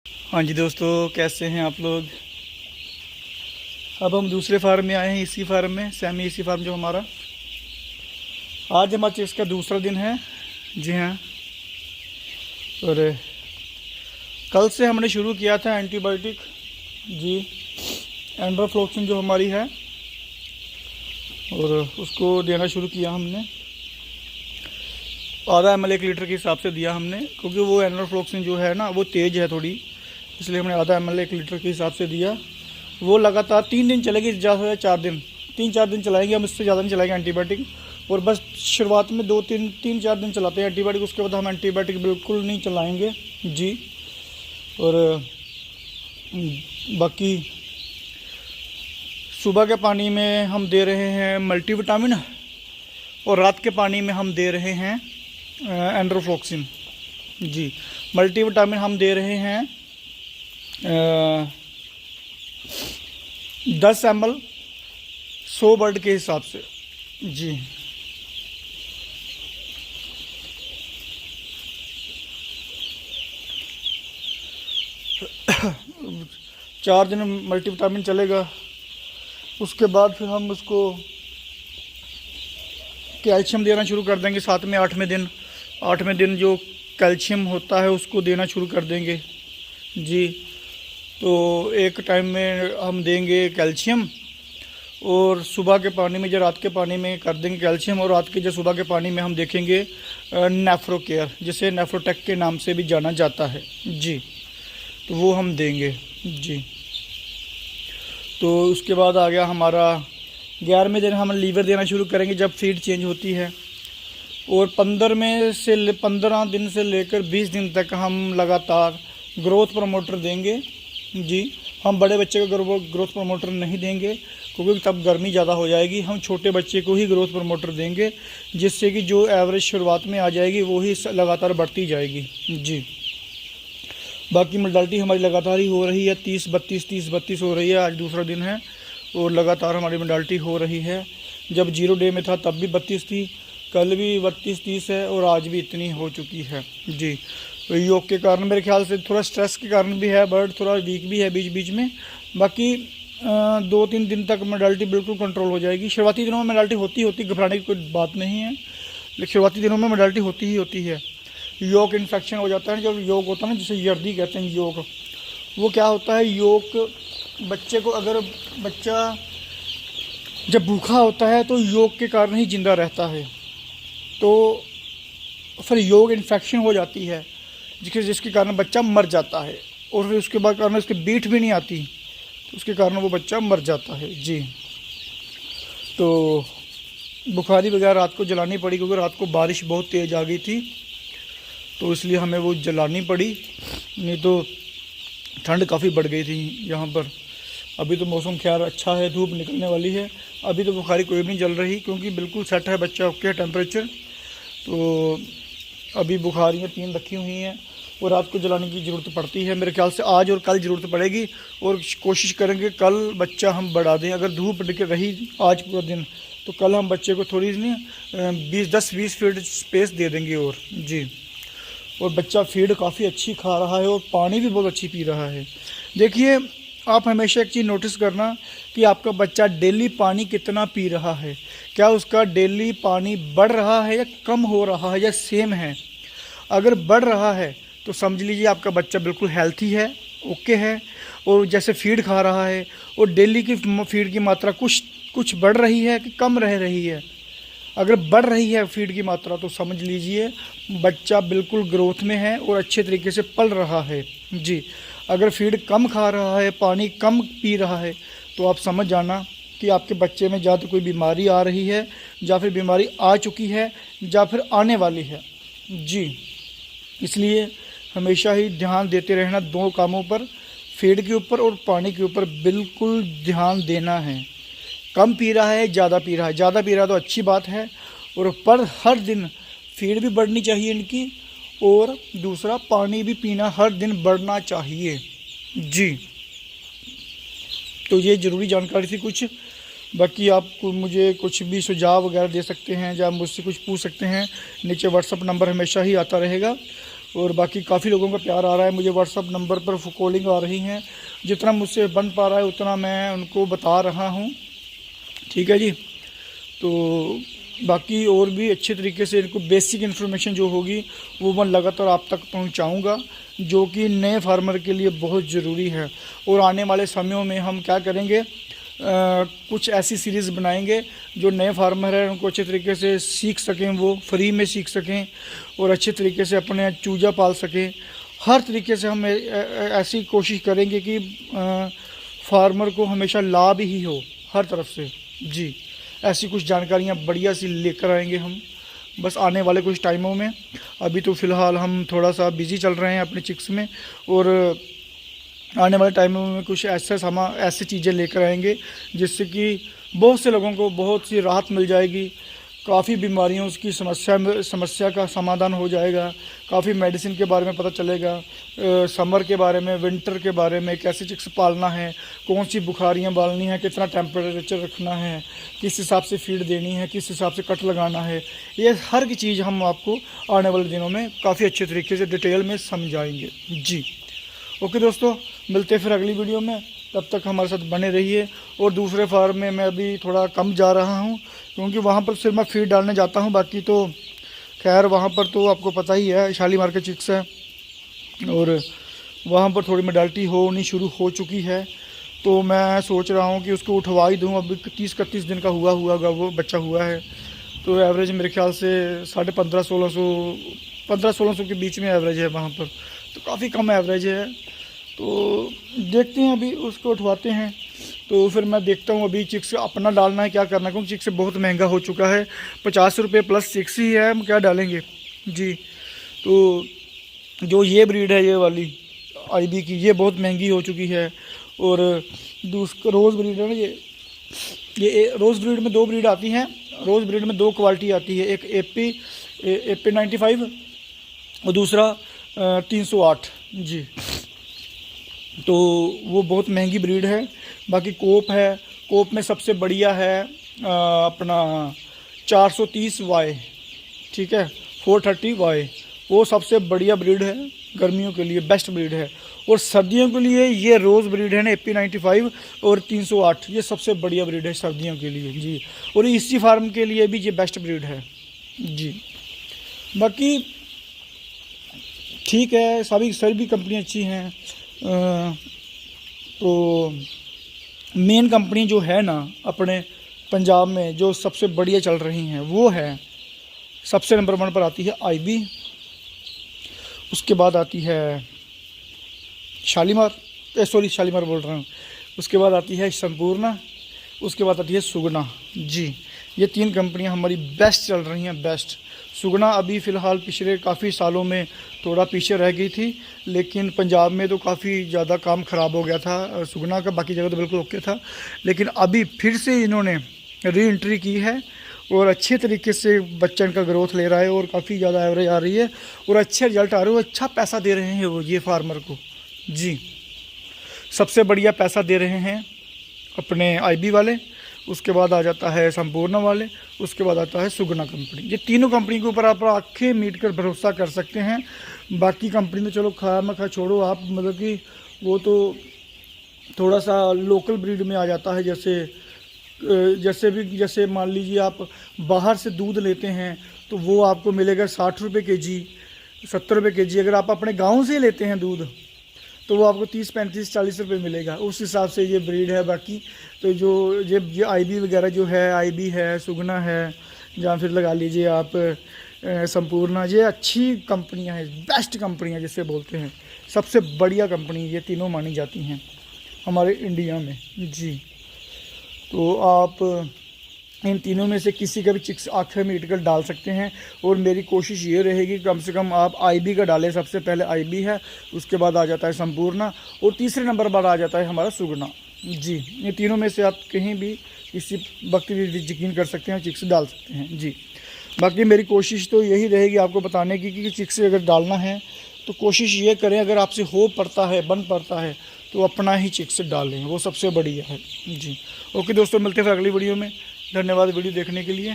हाँ जी दोस्तों, कैसे हैं आप लोग। अब हम दूसरे फार्म में आए हैं, इसी फार्म में, सेमी इसी फार्म जो हमारा। आज हमारे चीज़ का दूसरा दिन है। जी हाँ। और कल से हमने शुरू किया था एंटीबायोटिक। जी, एंड्रोफ्लोक्सिन जो हमारी है, और उसको देना शुरू किया हमने। आधा ml 1 लीटर के हिसाब से दिया हमने, क्योंकि वो एंड्रोफ्लोक्सिन जो है ना, वो तेज़ है थोड़ी, इसलिए हमने आधा ml 1 लीटर के हिसाब से दिया। वो लगातार 3 दिन चलेगी, ज़्यादा से 4 दिन, 3-4 दिन चलाएंगे हम, इससे ज़्यादा नहीं चलाएंगे एंटीबायोटिक। और बस शुरुआत में 2-3-4 दिन चलाते हैं एंटीबायोटिक, उसके बाद हम एंटीबायोटिक बिल्कुल नहीं चलाएंगे। जी। और बाकी सुबह के पानी में हम दे रहे हैं मल्टीविटामिन, और रात के पानी में हम दे रहे हैं एंड्रोफ्लोक्सिन। जी, मल्टीविटामिन हम दे रहे हैं 10 ml 100 बर्ड के हिसाब से। जी। चार दिन मल्टीविटामिन चलेगा, उसके बाद फिर हम उसको कैल्शियम देना शुरू कर देंगे। 7वें 8वें दिन जो कैल्शियम होता है उसको देना शुरू कर देंगे। जी, तो एक टाइम में हम देंगे कैल्शियम, और सुबह के पानी में, जो रात के पानी में कर देंगे कैल्शियम, और रात के जो सुबह के पानी में हम देखेंगे नेफ्रो केयर, जिसे नेफ्रोटेक के नाम से भी जाना जाता है। जी, तो वो हम देंगे। जी, तो उसके बाद आ गया हमारा 11वें दिन हम लीवर देना शुरू करेंगे, जब फीड चेंज होती है। और 15 दिन से लेकर 20 दिन तक हम लगातार ग्रोथ प्रमोटर देंगे। जी, हम बड़े बच्चे को ग्रोथ प्रमोटर नहीं देंगे, क्योंकि तब गर्मी ज़्यादा हो जाएगी। हम छोटे बच्चे को ही ग्रोथ प्रमोटर देंगे, जिससे कि जो एवरेज शुरुआत में आ जाएगी वो ही लगातार बढ़ती जाएगी। जी, बाकी मोडालिटी हमारी लगातार ही हो रही है, 30-32 हो रही है। आज दूसरा दिन है और लगातार हमारी मोडालिटी हो रही है। जब 0 डे में था तब भी 32 थी, कल भी 32-30 है, और आज भी इतनी हो चुकी है। जी, तो योग के कारण, मेरे ख्याल से थोड़ा स्ट्रेस के कारण भी है, बर्ड थोड़ा वीक भी है बीच बीच में। बाकी 2-3 दिन तक मोडालिटी बिल्कुल कंट्रोल हो जाएगी। शुरुआती दिनों में मोडालिटी होती, घबराने की कोई बात नहीं है, लेकिन शुरुआती दिनों में मोडालिटी होती है। योग इन्फेक्शन हो जाता है, जब योग होता है ना, जिसे यर्दी कहते हैं योग, वो क्या होता है, योग बच्चे को, अगर बच्चा जब भूखा होता है तो योग के कारण ही जिंदा रहता है, तो फिर योग इन्फेक्शन हो जाती है, जिसके कारण बच्चा मर जाता है। और फिर उसके बाद कारण उसकी बीट भी नहीं आती, तो उसके कारण वो बच्चा मर जाता है। जी, तो बुखारी वगैरह रात को जलानी पड़ी, क्योंकि रात को बारिश बहुत तेज़ आ गई थी, तो इसलिए हमें वो जलानी पड़ी, नहीं तो ठंड काफ़ी बढ़ गई थी यहाँ पर। अभी तो मौसम खैर अच्छा है, धूप निकलने वाली है। अभी तो बुखारी कोई भी नहीं जल रही, क्योंकि बिल्कुल सेट है बच्चा, ओके है टेम्परेचर। तो अभी बुखारियाँ 3 रखी हुई हैं, और रात को जलाने की ज़रूरत पड़ती है। मेरे ख्याल से आज और कल ज़रूरत पड़ेगी, और कोशिश करेंगे कल बच्चा हम बढ़ा दें। अगर धूप रही आज पूरा दिन, तो कल हम बच्चे को थोड़ी नहीं 10-20 फीट स्पेस दे देंगे। और जी, और बच्चा फीड काफ़ी अच्छी खा रहा है, और पानी भी बहुत अच्छी पी रहा है। देखिए, आप हमेशा एक चीज़ नोटिस करना कि आपका बच्चा डेली पानी कितना पी रहा है। क्या उसका डेली पानी बढ़ रहा है, या कम हो रहा है, या सेम है। अगर बढ़ रहा है तो समझ लीजिए आपका बच्चा बिल्कुल हेल्थी है, ओके है, और जैसे फीड खा रहा है, और डेली की फीड की मात्रा कुछ बढ़ रही है कि कम रह रही है। अगर बढ़ रही है फीड की मात्रा, तो समझ लीजिए बच्चा बिल्कुल ग्रोथ में है और अच्छे तरीके से पल रहा है। जी, अगर फीड कम खा रहा है, पानी कम पी रहा है, तो आप समझ जाना कि आपके बच्चे में या तो कोई बीमारी आ रही है, या फिर बीमारी आ चुकी है, या फिर आने वाली है। जी, इसलिए हमेशा ही ध्यान देते रहना 2 कामों पर, फीड के ऊपर और पानी के ऊपर बिल्कुल ध्यान देना है। कम पी रहा है, ज़्यादा पी रहा है, ज़्यादा पी रहा है तो अच्छी बात है, और पर हर दिन फीड भी बढ़नी चाहिए इनकी, और दूसरा पानी भी पीना हर दिन बढ़ना चाहिए। जी, तो ये ज़रूरी जानकारी थी कुछ। बाकी आप मुझे कुछ भी सुझाव वगैरह दे सकते हैं, या मुझसे कुछ पूछ सकते हैं, नीचे व्हाट्सअप नंबर हमेशा ही आता रहेगा। और बाकी काफ़ी लोगों का प्यार आ रहा है मुझे। व्हाट्सअप नंबर पर कॉलिंग आ रही हैं, जितना मुझसे बन पा रहा है उतना मैं उनको बता रहा हूँ, ठीक है जी। तो बाकी और भी अच्छे तरीके से इनको बेसिक इन्फॉर्मेशन जो होगी वो मैं लगातार आप तक पहुंचाऊंगा, जो कि नए फार्मर के लिए बहुत ज़रूरी है। और आने वाले समयों में हम क्या करेंगे, कुछ ऐसी सीरीज़ बनाएंगे जो नए फार्मर हैं उनको अच्छे तरीके से सीख सकें, वो फ्री में सीख सकें और अच्छे तरीके से अपने चूजा पाल सकें। हर तरीके से हम ऐसी कोशिश करेंगे कि फार्मर को हमेशा लाभ ही हो हर तरफ से जी। ऐसी कुछ जानकारियाँ बढ़िया सी लेकर आएंगे हम बस आने वाले कुछ टाइमों में। अभी तो फ़िलहाल हम थोड़ा सा बिज़ी चल रहे हैं अपने चिक्स में, और आने वाले टाइमों में कुछ ऐसी चीज़ें लेकर आएंगे जिससे कि बहुत से लोगों को बहुत सी राहत मिल जाएगी। काफ़ी बीमारियों की समस्या का समाधान हो जाएगा। काफ़ी मेडिसिन के बारे में पता चलेगा, समर के बारे में, विंटर के बारे में, कैसे चिक्स पालना है, कौन सी बुखारियाँ पालनी है, कितना टेम्परेचर रखना है, किस हिसाब से फीड देनी है, किस हिसाब से कट लगाना है, ये हर की चीज़ हम आपको आने वाले दिनों में काफ़ी अच्छे तरीके से डिटेल में समझाएंगे जी। ओके दोस्तों, मिलते हैं फिर अगली वीडियो में। तब तक हमारे साथ बने रहिए। और दूसरे फार्म में मैं अभी थोड़ा कम जा रहा हूँ क्योंकि वहाँ पर सिर्फ मैं फीड डालने जाता हूँ, बाकी तो खैर वहाँ पर तो आपको पता ही है शालीमार के चिक्स है और वहाँ पर थोड़ी मोडालिटी होनी शुरू हो चुकी है। तो मैं सोच रहा हूँ कि उसको उठवा ही दूँ। अभी 30-31 दिन का हुआ वो बच्चा हुआ है, तो एवरेज मेरे ख्याल से 1500-1600 के बीच में एवरेज है वहाँ पर, तो काफ़ी कम एवरेज है। तो देखते हैं, अभी उसको उठवाते हैं तो फिर मैं देखता हूँ अभी चिक्स अपना डालना है क्या करना है, क्योंकि चिक्स बहुत महंगा हो चुका है। 50 रुपये प्लस चिक्स ही है, हम क्या डालेंगे जी। तो जो ये ब्रीड है, ये वाली आईबी की, ये बहुत महंगी हो चुकी है। और दूसरा रोज़ ब्रीड है ना, ये रोज़ ब्रीड में 2 ब्रीड आती हैं। रोज़ ब्रीड में 2 क्वालिटी आती है, एक AP 95 और दूसरा 308 जी। तो वो बहुत महंगी ब्रीड है। बाकी कोप है, कोप में सबसे बढ़िया है अपना 430Y, ठीक है, 430Y, वो सबसे बढ़िया ब्रीड है, गर्मियों के लिए बेस्ट ब्रीड है। और सर्दियों के लिए ये रोज़ ब्रीड है ना, AP 95 और 308, ये सबसे बढ़िया ब्रीड है सर्दियों के लिए जी। और इसी फार्म के लिए भी ये बेस्ट ब्रीड है जी। बाकी ठीक है, सभी कंपनियाँ अच्छी हैं। तो मेन कंपनी जो है ना अपने पंजाब में जो सबसे बढ़िया चल रही हैं वो है, सबसे नंबर 1 पर आती है आईबी, उसके बाद आती है शालीमार बोल रहा हूँ, उसके बाद आती है संपूर्णा, उसके बाद आती है सुगना जी। ये 3 कंपनियां हमारी बेस्ट चल रही हैं, बेस्ट। सुगना अभी फ़िलहाल पिछले काफ़ी सालों में थोड़ा पीछे रह गई थी, लेकिन पंजाब में तो काफ़ी ज़्यादा काम ख़राब हो गया था सुगना का, बाकी जगह तो बिल्कुल ओके था। लेकिन अभी फिर से इन्होंने री एंट्री की है और अच्छे तरीके से बच्चा इनका ग्रोथ ले रहा है और काफ़ी ज़्यादा एवरेज आ रही है और अच्छे रिजल्ट आ रहे हैं। अच्छा पैसा दे रहे हैं वो, ये फार्मर को जी, सबसे बढ़िया पैसा दे रहे हैं अपने आईबी वाले। उसके बाद आ जाता है संपूर्ण वाले, उसके बाद आता है सुगना कंपनी। ये तीनों कंपनी के ऊपर आप आंखें मीट कर भरोसा कर सकते हैं। बाकी कंपनी तो चलो खा छोड़ो आप, मतलब कि वो तो थोड़ा सा लोकल ब्रीड में आ जाता है। जैसे मान लीजिए आप बाहर से दूध लेते हैं तो वो आपको मिलेगा 60 रुपये केजी, 70 रुपये केजी। अगर आप अपने गाँव से लेते हैं दूध तो वो आपको 30, 35, 40 रुपये मिलेगा। उस हिसाब से ये ब्रीड है। बाकी तो जो ये आईबी वगैरह जो है, आईबी है, सुगना है, या फिर लगा लीजिए आप संपूर्णा, ये अच्छी कंपनियां हैं, बेस्ट कंपनियां जिसे बोलते हैं, सबसे बढ़िया कंपनी ये तीनों मानी जाती हैं हमारे इंडिया में जी। तो आप इन तीनों में से किसी का भी चिक्स आंखें मीट कर डाल सकते हैं। और मेरी कोशिश ये रहेगी कम से कम आप आईबी का डालें। सबसे पहले आईबी है, उसके बाद आ जाता है संपूर्णा और तीसरे नंबर पर आ जाता है हमारा सुगना जी। ये तीनों में से आप कहीं भी किसी वक्त भी यकीन कर सकते हैं, चिक्स डाल सकते हैं जी। बाकी मेरी कोशिश तो यही रहेगी आपको बताने की कि चिक्स अगर डालना है तो कोशिश ये करें, अगर आपसे हो पड़ता है, बन पड़ता है, तो अपना ही चिक्स डालें, वो सबसे बढ़िया है जी। ओके दोस्तों, मिलते हैं फिर अगली वीडियो में। धन्यवाद वीडियो देखने के लिए।